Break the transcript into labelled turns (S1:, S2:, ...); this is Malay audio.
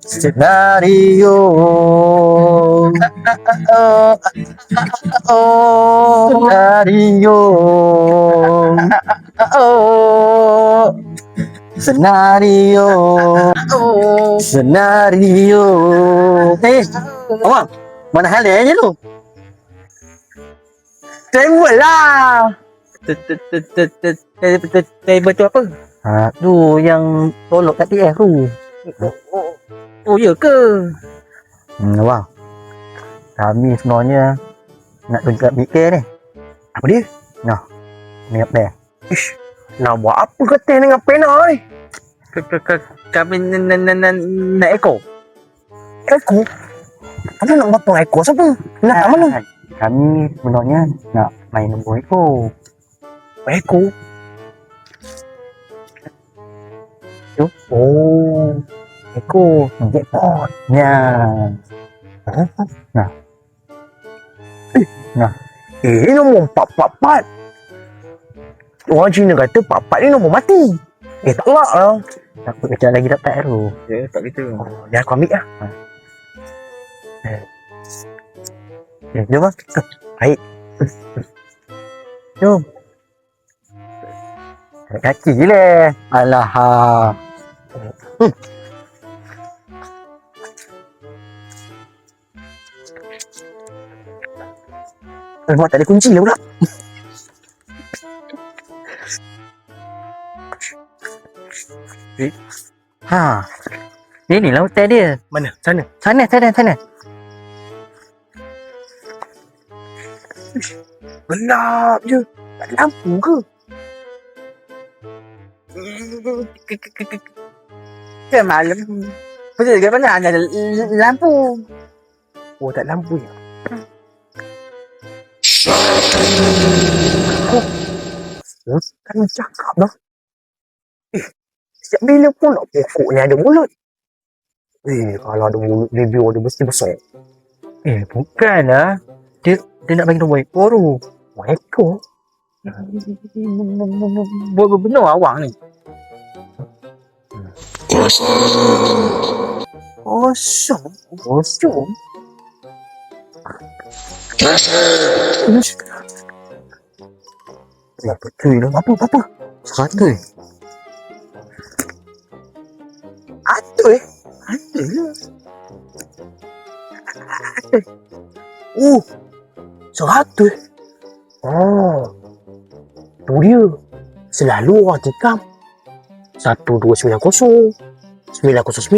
S1: Senario. Senario. Senario. Senario. Abang, mana hal dia lu? Tembel lah.
S2: Table tu apa?
S1: Tu yang tolok kat TF tu.
S2: Oh ya ke?
S1: Abang, kami sebenarnya nak tunjuk BK ni.
S2: Apa dia?
S1: Nah, ni apa dia?
S2: Ish, nak buat apa kata dengan pena ni? Kami nak ekor. Ekor? Kamu nak potong ekor siapa? Nak kat mana?
S1: Kami sebenarnya nak main nombor ekor.
S2: Ekor?
S1: Tu?
S2: Oh, ekor.
S1: Jackpot. Ya. Nah. Nah.
S2: Ini nombor 444. Orang Cina kata 44 ni nombor mati. Tak lah.
S1: Takut kejap lagi dapat tu.
S2: Ya, tak gitu. Dia aku ambil lah.
S1: Jom bang.
S2: Baik.
S1: Jom. Tarik kaki je lah. Alah.
S2: Mak tak ada kunci lah pula.
S1: Ha. Ini lah hotel dia.
S2: Mana? Sana.
S1: Sana.
S2: Gelap je. Tak ada lampu ke? Ke malam. Betul ke mana ada lampu? Oh, tak lampu ya. Oh, kan cakap dah. Sejak bila pula pokok ni ada mulut? Kalau ada mulut dia mesti besar.
S1: Bukan lah. Dia nak bagi nombor ekor tu.
S2: Ekor? Benar awak ni? Kosong?
S1: Betul lah. Apa? 100.
S2: Aduh. Oh, 100. Oh, tu dia. Selalu orang tikam 1290 909.